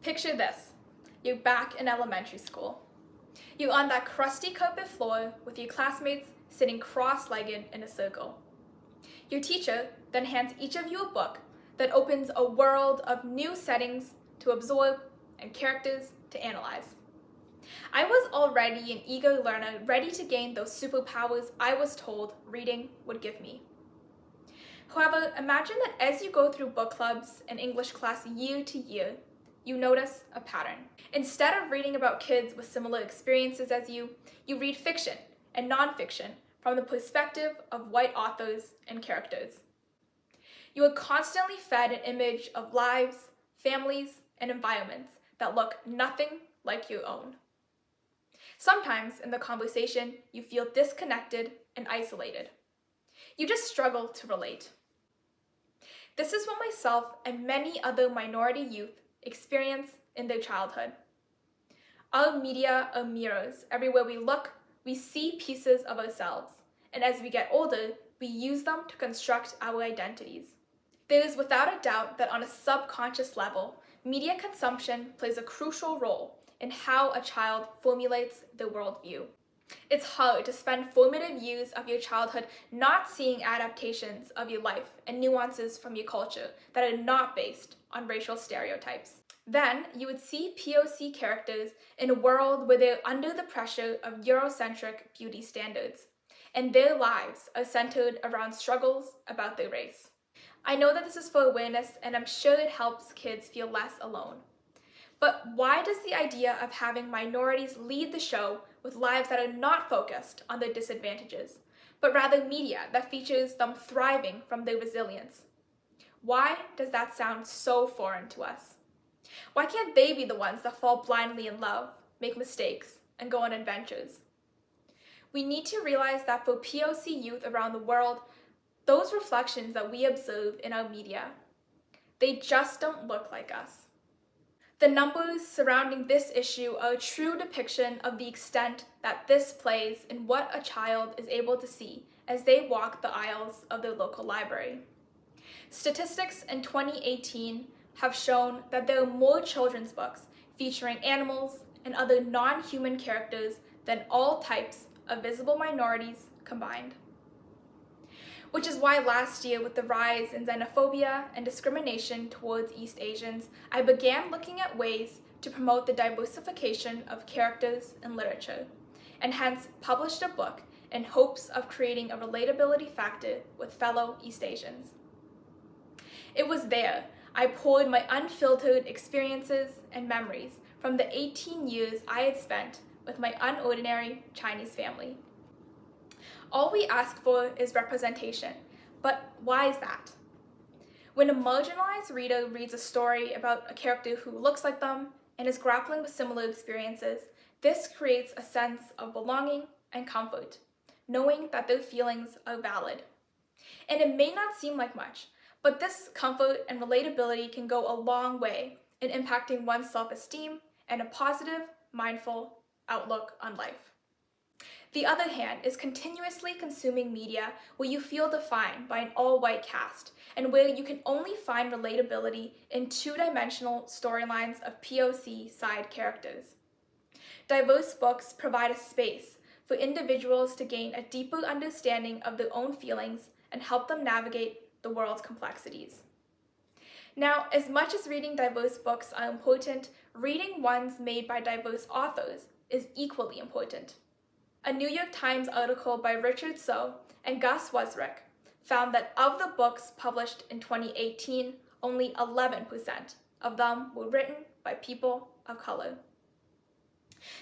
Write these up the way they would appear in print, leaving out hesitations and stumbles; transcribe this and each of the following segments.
Picture this. You're back in elementary school. You're on that crusty carpet floor with your classmates sitting cross-legged in a circle. Your teacher then hands each of you a book that opens a world of new settings to absorb and characters to analyze. I was already an eager learner ready to gain those superpowers I was told reading would give me. However, imagine that as you go through book clubs and English class year to year, you notice a pattern. Instead of reading about kids with similar experiences as you read fiction and nonfiction from the perspective of white authors and characters. You are constantly fed an image of lives, families, and environments that look nothing like your own. Sometimes in the conversation, you feel disconnected and isolated. You just struggle to relate. This is what myself and many other minority youth experience in their childhood. Our media are mirrors. Everywhere we look, we see pieces of ourselves. And as we get older, we use them to construct our identities. There is without a doubt that on a subconscious level, media consumption plays a crucial role in how a child formulates their worldview. It's hard to spend formative years of your childhood not seeing adaptations of your life and nuances from your culture that are not based on racial stereotypes. Then you would see POC characters in a world where they're under the pressure of Eurocentric beauty standards, and their lives are centered around struggles about their race. I know that this is for awareness, and I'm sure it helps kids feel less alone. But why does the idea of having minorities lead the show with lives that are not focused on their disadvantages, but rather media that features them thriving from their resilience? Why does that sound so foreign to us? Why can't they be the ones that fall blindly in love, make mistakes, and go on adventures? We need to realize that for POC youth around the world, those reflections that we observe in our media, they just don't look like us. The numbers surrounding this issue are a true depiction of the extent that this plays in what a child is able to see as they walk the aisles of their local library. Statistics in 2018 have shown that there are more children's books featuring animals and other non-human characters than all types of visible minorities combined. Which is why last year, with the rise in xenophobia and discrimination towards East Asians, I began looking at ways to promote the diversification of characters in literature, and hence published a book in hopes of creating a relatability factor with fellow East Asians. It was there I poured my unfiltered experiences and memories from the 18 years I had spent with my unordinary Chinese family. All we ask for is representation, but why is that? When a marginalized reader reads a story about a character who looks like them and is grappling with similar experiences, this creates a sense of belonging and comfort, knowing that their feelings are valid. And it may not seem like much, but this comfort and relatability can go a long way in impacting one's self-esteem and a positive, mindful outlook on life. The other hand is continuously consuming media where you feel defined by an all-white cast and where you can only find relatability in two-dimensional storylines of POC side characters. Diverse books provide a space for individuals to gain a deeper understanding of their own feelings and help them navigate the world's complexities. Now, as much as reading diverse books are important, reading ones made by diverse authors is equally important. A New York Times article by Richard So and Gus Wasrick found that of the books published in 2018, only 11% of them were written by people of color.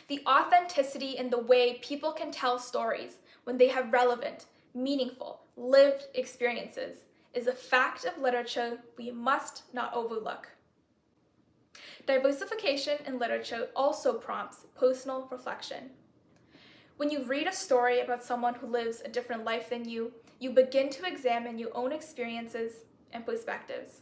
The authenticity in the way people can tell stories when they have relevant, meaningful, lived experiences is a fact of literature we must not overlook. Diversification in literature also prompts personal reflection. When you read a story about someone who lives a different life than you, you begin to examine your own experiences and perspectives.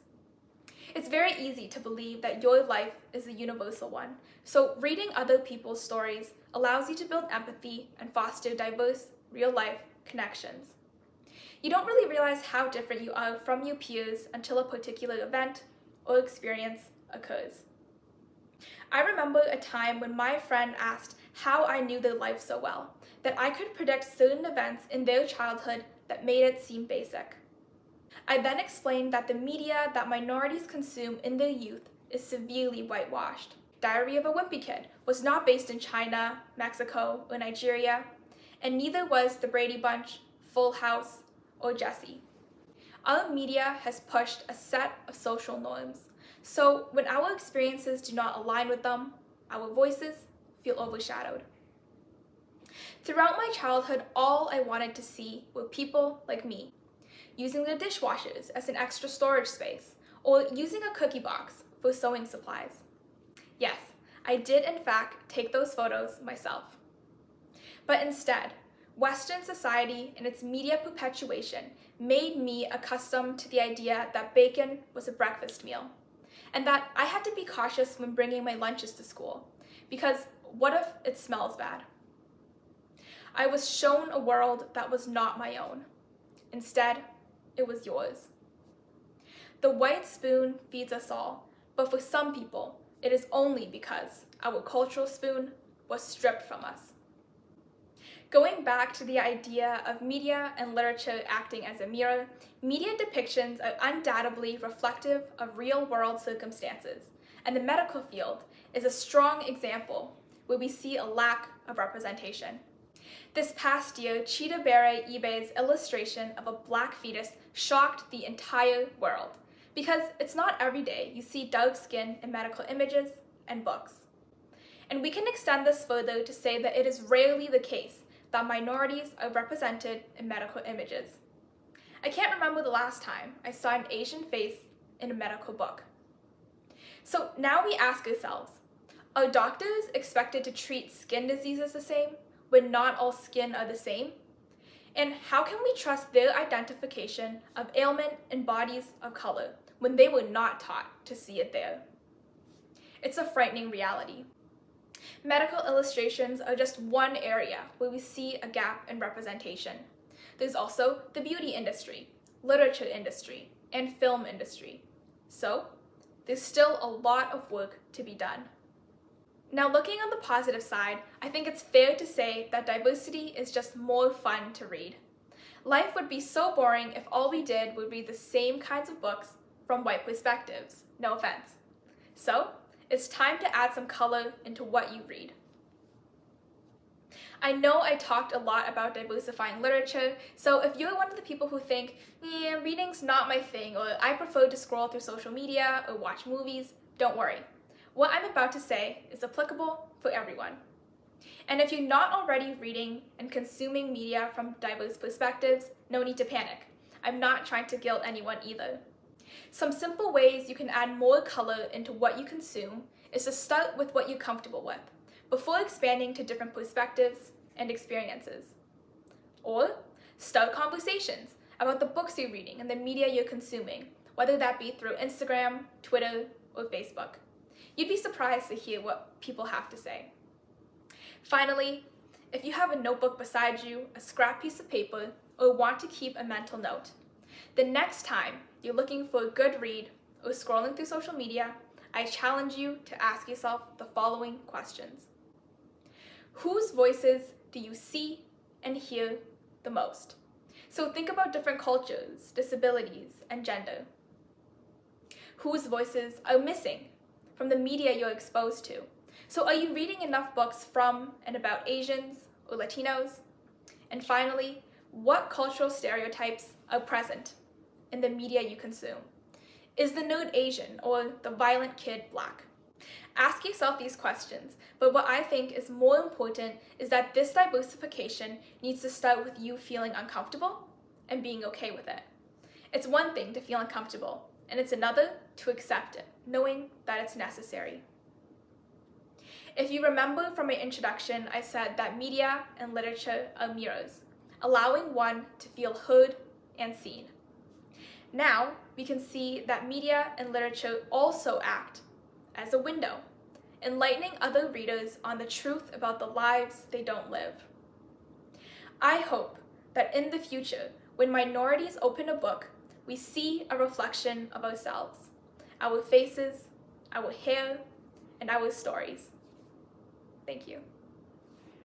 It's very easy to believe that your life is a universal one, so reading other people's stories allows you to build empathy and foster diverse, real-life connections. You don't really realize how different you are from your peers until a particular event or experience occurs. I remember a time when my friend asked how I knew their life so well, that I could predict certain events in their childhood that made it seem basic. I then explained that the media that minorities consume in their youth is severely whitewashed. Diary of a Wimpy Kid was not based in China, Mexico, or Nigeria, and neither was The Brady Bunch, Full House, or Jessie. Our media has pushed a set of social norms, so when our experiences do not align with them, our voices feel overshadowed. Throughout my childhood, all I wanted to see were people like me, using their dishwashers as an extra storage space, or using a cookie box for sewing supplies. Yes, I did in fact take those photos myself. But instead, Western society and its media perpetuation made me accustomed to the idea that bacon was a breakfast meal, and that I had to be cautious when bringing my lunches to school, because what if it smells bad? I was shown a world that was not my own. Instead, it was yours. The white spoon feeds us all, but for some people, it is only because our cultural spoon was stripped from us. Going back to the idea of media and literature acting as a mirror, media depictions are undoubtedly reflective of real-world circumstances, and the medical field is a strong example where we see a lack of representation. This past year, Cheetah Beret eBay's illustration of a black fetus shocked the entire world, because it's not every day you see dark skin in medical images and books. And we can extend this further to say that it is rarely the case that minorities are represented in medical images. I can't remember the last time I saw an Asian face in a medical book. So now we ask ourselves, are doctors expected to treat skin diseases the same when not all skin are the same? And how can we trust their identification of ailment in bodies of color when they were not taught to see it there? It's a frightening reality. Medical illustrations are just one area where we see a gap in representation. There's also the beauty industry, literature industry, and film industry. So, there's still a lot of work to be done. Now, looking on the positive side, I think it's fair to say that diversity is just more fun to read. Life would be so boring if all we did would read the same kinds of books from white perspectives. No offense. So, it's time to add some color into what you read. I know I talked a lot about diversifying literature, so if you're one of the people who think, reading's not my thing, or I prefer to scroll through social media or watch movies, don't worry. What I'm about to say is applicable for everyone. And if you're not already reading and consuming media from diverse perspectives, no need to panic. I'm not trying to guilt anyone either. Some simple ways you can add more color into what you consume is to start with what you're comfortable with, before expanding to different perspectives and experiences. Or start conversations about the books you're reading and the media you're consuming, whether that be through Instagram, Twitter, or Facebook. You'd be surprised to hear what people have to say. Finally, if you have a notebook beside you, a scrap piece of paper, or want to keep a mental note, the next time you're looking for a good read or scrolling through social media, I challenge you to ask yourself the following questions. Whose voices do you see and hear the most? So think about different cultures, disabilities, and gender. Whose voices are missing from the media you're exposed to? So are you reading enough books from and about Asians or Latinos? And finally, what cultural stereotypes are present in the media you consume? Is the nerd Asian or the violent kid Black? Ask yourself these questions, but what I think is more important is that this diversification needs to start with you feeling uncomfortable and being okay with it. It's one thing to feel uncomfortable, and it's another to accept it, knowing that it's necessary. If you remember from my introduction, I said that media and literature are mirrors, allowing one to feel heard and seen. Now, we can see that media and literature also act as a window, enlightening other readers on the truth about the lives they don't live. I hope that in the future, when minorities open a book, we see a reflection of ourselves, our faces, our hair, and our stories. Thank you.